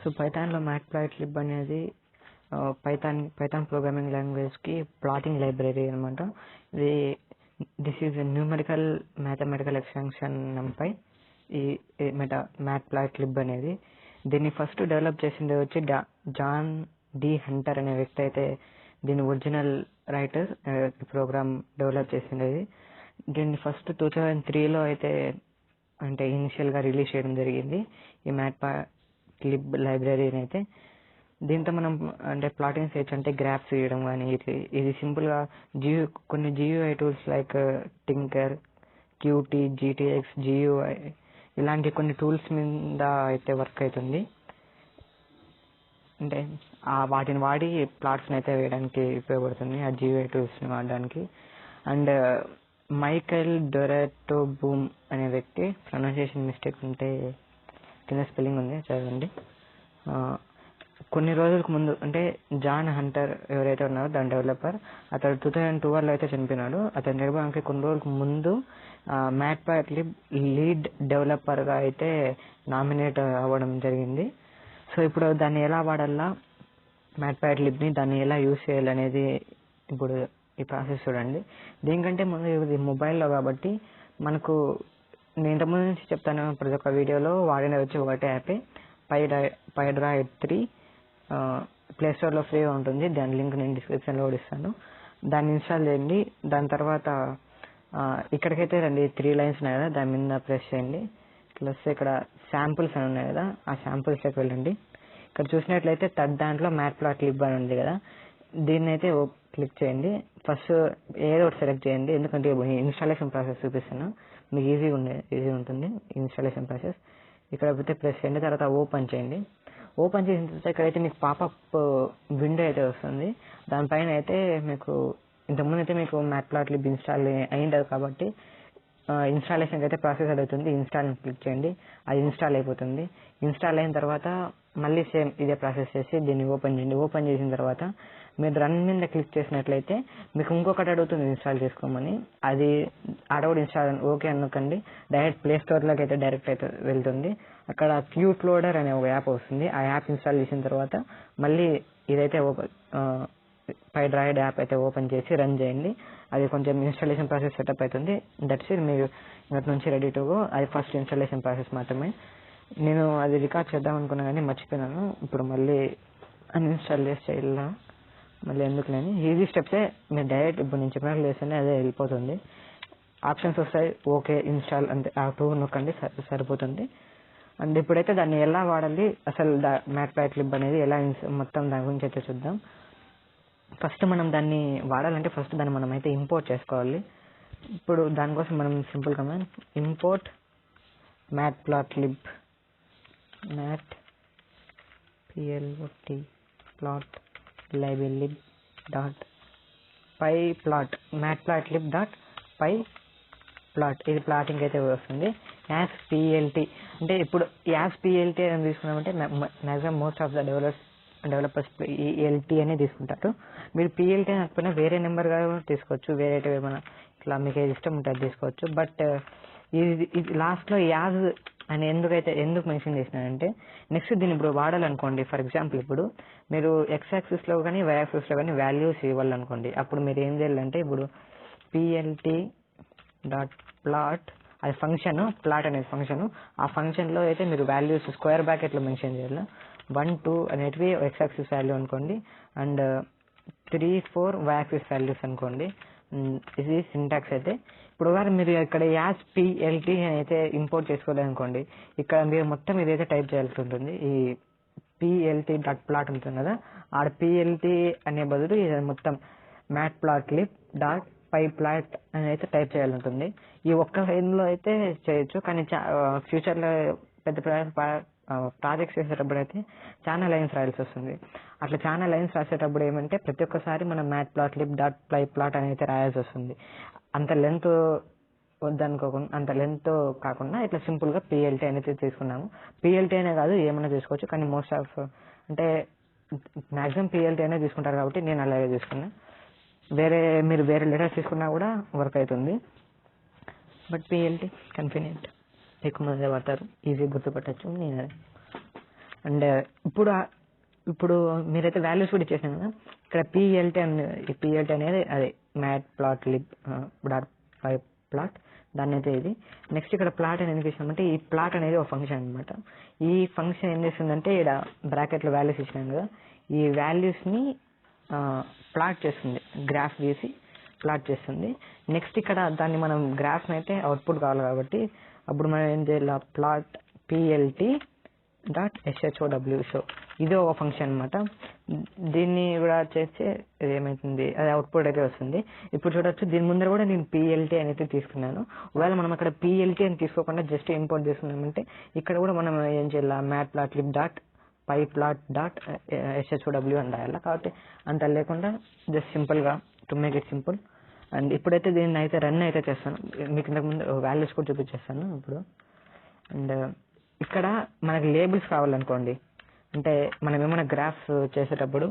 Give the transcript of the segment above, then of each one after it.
So పైథాన్లో matplotlib అనేది Python programming లాంగ్వేజ్కి ప్లాటింగ్ లైబ్రరీ అనమాట. ఇది this is numerical mathematical extension పై ఈ మ్యాట్ప్లాట్లిబ్ అనేది. దీన్ని ఫస్ట్ డెవలప్ చేసింది వచ్చి జాన్ డి హంటర్ అనే వ్యక్తి అయితే దీని ఒరిజినల్ రైటర్ ప్రోగ్రామ్ డెవలప్ చేసింది. దీన్ని ఫస్ట్ 2003లో అయితే అంటే ఇనిషియల్గా రిలీజ్ చేయడం జరిగింది ఈ మ్యాట్ప్లాట్లిబ్ లైబ్రరీని అయితే. దీంతో మనం అంటే ప్లాటింగ్ చేయొచ్చు, అంటే గ్రాఫ్స్ వేయడం కానీ ఇది సింపుల్గా కొన్ని GUI tools like tinker, QT, GTX, GUI ఇలాంటి కొన్ని టూల్స్ మీద అయితే వర్క్ అవుతుంది. అంటే వాటిని వాడి ప్లాట్స్ని అయితే వేయడానికి ఉపయోగపడుతుంది ఆ GUI టూల్స్ని వాడడానికి. అండ్ మైకెల్ డొరెటో బూమ్ అనే వ్యక్తి, ప్రొనౌన్సియేషన్ మిస్టేక్ ఉంటే కింద స్పెల్లింగ్ ఉంది చదవండి. కొన్ని రోజులకు ముందు అంటే జాన్ హంటర్ ఎవరైతే ఉన్నారో దాని డెవలపర్, అతడు 2012లో అయితే చనిపోయినాడు. అతని నిర్మాణానికి కొన్ని రోజులకు ముందు మ్యాట్ప్లాట్లిబ్ లీడ్ డెవలపర్గా అయితే నామినేట్ అవ్వడం జరిగింది. సో ఇప్పుడు దాన్ని ఎలా వాడాలా, మ్యాట్ప్లాట్లిబ్ని దాన్ని ఎలా యూజ్ చేయాలనేది ఇప్పుడు ఈ ప్రాసెస్ చూడండి. దీనికంటే ముందు ఇది మొబైల్లో కాబట్టి మనకు నేను ఇంతకుముందు నుంచి చెప్తాను ప్రతి ఒక్క వీడియోలో వాడినది వచ్చి ఒకటే యాపే, పైడ్రాయిడ్ 3 ప్లే స్టోర్లో ఫ్రీగా ఉంటుంది. దాని లింక్ నేను డిస్క్రిప్షన్లో కూడా ఇస్తాను. దాన్ని ఇన్స్టాల్ చేయండి. దాని తర్వాత ఇక్కడికైతే రండి, 3 లైన్స్ ఉన్నాయి కదా, దాని మీద ప్రెస్ చేయండి. ప్లస్ ఇక్కడ శాంపుల్స్ అని ఉన్నాయి కదా, ఆ శాంపుల్స్లోకి వెళ్ళండి. ఇక్కడ చూసినట్లయితే థర్డ్ దాంట్లో మ్యాట్ప్లాట్లిబ్ అని ఉంది కదా, దీన్ని అయితే క్లిక్ చేయండి. ఫస్ట్ ఏదో ఒకటి సెలెక్ట్ చేయండి, ఎందుకంటే ఇన్స్టాలేషన్ ప్రాసెస్ చూపిస్తాను, మీకు ఈజీ ఉంటుంది ఇన్స్టాలేషన్ ప్రాసెస్. ఇక్కడ పోతే ప్రెస్ చేయండి, తర్వాత ఓపెన్ చేయండి. ఓపెన్ చేసిన తర్వాత ఇక్కడైతే మీకు పాపప్ విండో అయితే వస్తుంది. దానిపైన అయితే మీకు ఇంతకుముందు అయితే మీకు మ్యాట్ప్లాట్లిబ్ ఇన్స్టాల్ అయింది కాబట్టి ఇన్స్టాలేషన్కి అయితే ప్రాసెస్ అడుగుతుంది. ఇన్స్టాల్ క్లిక్ చేయండి, అది ఇన్స్టాల్ అయిపోతుంది. ఇన్స్టాల్ అయిన తర్వాత మళ్ళీ సేమ్ ఇదే ప్రాసెస్ చేసి దీన్ని ఓపెన్ చేయండి. ఓపెన్ చేసిన తర్వాత మీరు రన్ మీద క్లిక్ చేసినట్లయితే మీకు ఇంకొకటి అడుగుతుంది ఇన్స్టాల్ చేసుకోమని. అది అడవుడు ఇన్స్టాల్ ఓకే అనకండి, డైరెక్ట్ ప్లే స్టోర్లోకి అయితే డైరెక్ట్ అయితే వెళ్తుంది. అక్కడ క్యూట్ లోడర్ అనే ఒక యాప్ వస్తుంది. ఆ యాప్ ఇన్స్టాల్ చేసిన తర్వాత మళ్ళీ ఇదైతే పైడ్రాయిడ్ యాప్ అయితే ఓపెన్ చేసి రన్ చేయండి. అది కొంచెం ఇన్స్టాలేషన్ ప్రాసెస్ సెటప్ అవుతుంది. దట్స్ ఇట్, మీరు ఇక్కడి నుంచి రెడీ టు గో. అది ఫస్ట్ ఇన్స్టాలేషన్ ప్రాసెస్ మాత్రమే. నేను అది రికార్డ్ చేద్దాం అనుకున్నా కానీ మర్చిపోయినాను. ఇప్పుడు మళ్ళీ అన్ఇన్స్టాల్ చేసి చేయాల, మళ్ళీ ఎందుకు లేని ఈజీ స్టెప్సే. మీరు డైరెక్ట్ ఇప్పుడు నేను చెప్పినట్లు చేస్తేనే అదే వెళ్ళిపోతుంది. ఆప్షన్స్ వస్తాయి, ఓకే ఇన్స్టాల్ అంతే, ఆ 2 నొక్కండి సరిపోతుంది. అండ్ ఇప్పుడైతే దాన్ని ఎలా వాడాలి, అసలు మ్యాట్ప్లాట్లిబ్ అనేది ఎలా మొత్తం దాని గురించి అయితే చూద్దాం. ఫస్ట్ మనం దాన్ని వాడాలంటే ఫస్ట్ దాన్ని మనం అయితే ఇంపోర్ట్ చేసుకోవాలి. ఇప్పుడు దానికోసం మనం simple command import matplotlib matplotlib dot pyplot matplotlib.pyplot ఇది ప్లాటింగ్ అయితే వస్తుంది. యాజ్ PLT అంటే ఇప్పుడు యాజ్ PLT అని తీసుకున్నామంటే maximum most of the developers PLT అనే తీసుకుంటారు. మీరు PLT అనకపోయినా వేరే నెంబర్గా తీసుకోవచ్చు, వేరే ఏమైనా ఇట్లా మీకు ఏది ఇష్టం ఉంటే అది తీసుకోవచ్చు. బట్ ఇది లాస్ట్లో యాజ్ అని ఎందుకు మెన్షన్ చేసినానంటే నెక్స్ట్ దీన్ని ఇప్పుడు వాడాలనుకోండి. ఫర్ ఎగ్జాంపుల్ ఇప్పుడు మీరు X యాక్సిస్లో కానీ Y యాక్సిస్లో కానీ వాల్యూస్ ఇవ్వాలనుకోండి. అప్పుడు మీరు ఏం చేయాలంటే ఇప్పుడు PLT డాట్ ప్లాట్, అది ఫంక్షన్, ప్లాట్ అనేది ఫంక్షన్. ఆ ఫంక్షన్లో అయితే మీరు వాల్యూస్ స్క్వేర్ బ్రాకెట్లో మెన్షన్ చేయాలి. 1, 2 అనేటివి X యాక్సిస్ వాల్యూ అనుకోండి, అండ్ 3, 4 Y యాక్సిస్ వాల్యూస్ అనుకోండి. ఇది సింటాక్స్ అయితే. ఇప్పుడు మీరు ఇక్కడ యాజ్ PLT అని అయితే ఇంపోర్ట్ చేసుకోవాలనుకోండి, ఇక్కడ మీరు మొత్తం ఇదైతే టైప్ చేయాల్సి ఉంటుంది. ఈ PLT డాట్ ప్లాట్ ఉంటుంది కదా, ఆడ PLT అనే బదులు ఇది మొత్తం matplotlib డాట్ pyplot అని అయితే టైప్ చేయాలి ఉంటుంది. ఈ ఒక్క లైన్లో అయితే చేయొచ్చు, కానీ ఫ్యూచర్లో పెద్ద ప్రాజెక్ట్స్ చేసేటప్పుడు అయితే చాలా లైన్స్ రాయాల్సి వస్తుంది. అట్లా చాలా లైన్స్ రాసేటప్పుడు ఏమంటే ప్రతి ఒక్కసారి మనం matplotlib డాట్ pyplot అని అయితే రాయాల్సి వస్తుంది. అంత లెంత్ వద్దనుకోకుండా, అంత లెంత్ కాకుండా ఇట్లా సింపుల్గా PLT అనేది తీసుకున్నాము. PLT అనే కాదు ఏమైనా తీసుకోవచ్చు, కానీ మోస్ట్ ఆఫ్ అంటే మ్యాక్సిమం PLT అనే తీసుకుంటారు కాబట్టి నేను అలాగే తీసుకున్నా. మీరు వేరే లెటర్స్ తీసుకున్నా కూడా వర్క్ అవుతుంది. బట్ PLT కన్వీనియంట్, ఎక్కువ మంది వాడతారు, ఈజీ గుర్తుపట్టచ్చు. నేను అండ్ ఇప్పుడు మీరైతే వాల్యూస్ కూడా ఇచ్చేసాను కదా, ఇక్కడ పిఎల్టీ ఈ పిఎల్టీ అనేది అదే మ్యాట్ప్లాట్లిబ్ .py దాన్ని అయితే ఇది. నెక్స్ట్ ఇక్కడ ప్లాట్ అని ఎందుకు ఇచ్చినామంటే ఈ ప్లాట్ అనేది ఒక ఫంక్షన్ అనమాట. ఈ ఫంక్షన్ ఏం చేస్తుందంటే ఇక్కడ బ్రాకెట్లో వాల్యూస్ ఇచ్చినాం కదా, ఈ వాల్యూస్ని ప్లాట్ చేస్తుంది, గ్రాఫ్ గీసి ప్లాట్ చేస్తుంది. నెక్స్ట్ ఇక్కడ దాన్ని మనం గ్రాఫ్ని అయితే అవుట్పుట్ కావాలి కాబట్టి అప్పుడు మనం ఏం చేయాలి, ప్లాట్ పిఎల్టీ .show షో ఇది ఒక ఫంక్షన్ అనమాట. దీన్ని కూడా చేస్తే ఏమవుతుంది, అది అవుట్పుట్ అయితే వస్తుంది. ఇప్పుడు చూడొచ్చు దీని ముందర కూడా నేను పిఎల్టీ అనేది తీసుకున్నాను. ఒకవేళ మనం అక్కడ పిఎల్టీ అని తీసుకోకుండా జస్ట్ ఇంపోర్ట్ చేసుకున్నామంటే ఇక్కడ కూడా మనం ఏం చేయాలి, మ్యాట్ప్లాట్లిబ్ .py.show అని రాయాలి. కాబట్టి అంత లేకుండా జస్ట్ సింపుల్గా to make it simple. And ఇప్పుడైతే దీన్ని అయితే రన్ అయితే చేస్తాను, మీకు ఇంతకుముందు వాల్యూస్ కూడా చూపించేస్తాను ఇప్పుడు. అండ్ ఇక్కడ మనకి లేబుల్స్ కావాలనుకోండి, అంటే మనం ఏమైనా గ్రాఫ్ చేసేటప్పుడు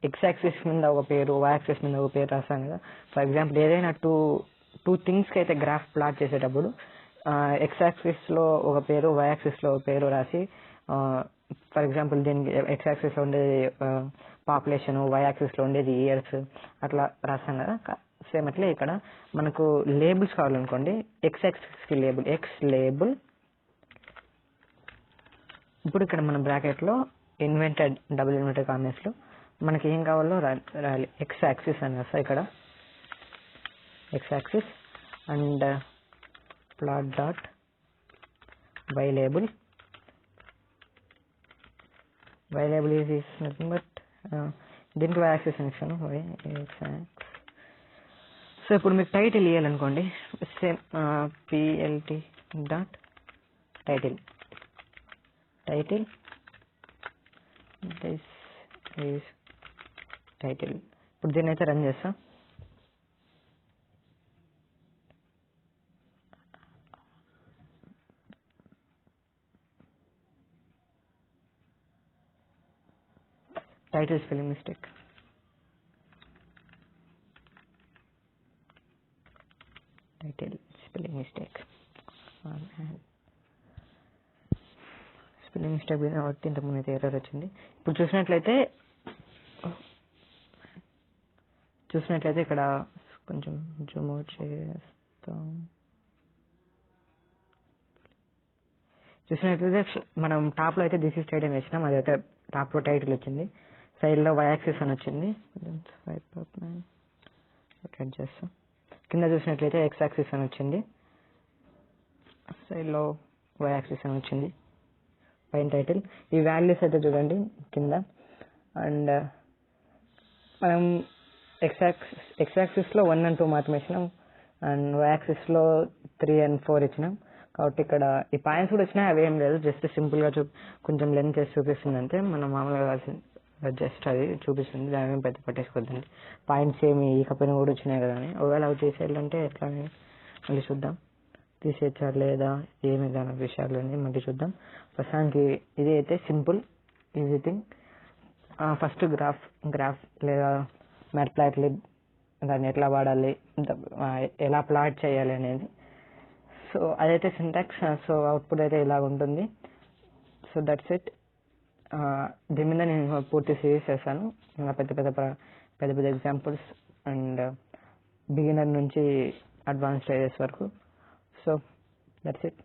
ఎక్స్ యాక్సిస్ మీద ఒక పేరు, వై యాక్సిస్ మీద ఒక పేరు రాస్తాం కదా. ఫర్ ఎగ్జాంపుల్ ఏదైనా టూ థింగ్స్కి అయితే గ్రాఫ్ ప్లాట్ చేసేటప్పుడు ఎక్స్ యాక్సిస్లో ఒక పేరు, వై యాక్సిస్లో ఒక పేరు రాసి, ఫర్ ఎగ్జాంపుల్ దీనికి ఎక్స్ యాక్సిస్లో ఉండేది పాపులేషన్, వై యాక్సిస్లో ఉండేది ఇయర్స్ అట్లా రాస్తాం కదా. సేమ్ అట్లే ఇక్కడ మనకు లేబుల్స్ కావాలనుకోండి, ఎక్స్ యాక్సిస్కి లేబుల్ ఎక్స్ లేబుల్. ఇప్పుడు ఇక్కడ మన బ్రాకెట్లో ఇన్వెంటెడ్ డబుల్ ఇన్వెంటెడ్ కామెంట్స్లో మనకి ఏం కావాలో రాయాలి, ఎక్స్ యాక్సిస్ అని వస్తాయి ఇక్కడ, X axis and plot dot Y label. Y label is nothing but దీనికి వై యాక్సిస్ అని ఇస్తాను, వై ఎక్స్ యాక్స్. సో ఇప్పుడు మీకు టైటిల్ ఇవ్వాలనుకోండి, same PLT dot title this is title. ఇప్పుడు దీన్ని అయితే రన్ చేస్తాం. Title spelling mistake. Spelling mistake పోయిన కాబట్టి ఇంతకుముందు అయితే ఎర్రర్ వచ్చింది. ఇప్పుడు చూసినట్లయితే ఇక్కడ కొంచెం జూమ్ అవుట్ చేస్తాం. చూసినట్లయితే మనం టాప్లో అయితే దిస్ ఇస్ టైటిల్ వేసినాం, అదైతే టాప్లో టైటిల్ వచ్చింది. సైడ్లో వై యాక్సిస్ అని వచ్చింది, కట్ చేస్తాం. కింద చూసినట్లయితే ఎక్స్ యాక్సిస్ అని వచ్చింది, సైడ్లో వై యాక్సిస్ అని వచ్చింది, పైన టైటిల్. ఈ వాల్యూస్ అయితే చూడండి కింద. అండ్ మనం ఎక్స్ యాక్సిస్లో 1 and 2 మాత్రమే ఇచ్చినాం, అండ్ వై యాక్సిస్లో 3 and 4 ఇచ్చినాం. కాబట్టి ఇక్కడ ఈ పాయింట్స్ కూడా వచ్చినా అవి ఏం లేదు, జస్ట్ సింపుల్గా కొంచెం లెంత్ చేసి చూపిస్తుంది అంతే. మనం మామూలుగా జస్ట్ అది చూపిస్తుంది, దాని పెద్ద పట్టేసుకోవద్దండి. పాయింట్స్ ఏమి ఈకపోయినా కూడా వచ్చినాయి కదా అని. ఒకవేళ అవి తీసేయాలంటే ఎట్లా అని మళ్ళీ చూద్దాం, తీసేయచ్చా లేదా ఏమి దాని విషయాలని మళ్ళీ చూద్దాం. ప్రస్తుతానికి ఇది అయితే simple easy thing. First graph లేదా మ్యాట్ప్లాట్లిబ్ దాన్ని ఎట్లా వాడాలి, ఎలా ప్లాట్ చేయాలి అనేది. సో అదైతే సింటాక్స్. సో అవుట్పుట్ అయితే ఇలా ఉంటుంది. So that's it. దీని మీద నేను పూర్తి సిరీస్ చేశాను, ఇంకా పెద్ద ఎగ్జాంపుల్స్ అండ్ బిగినర్ నుంచి అడ్వాన్స్ స్టేజెస్ వరకు. So that's it.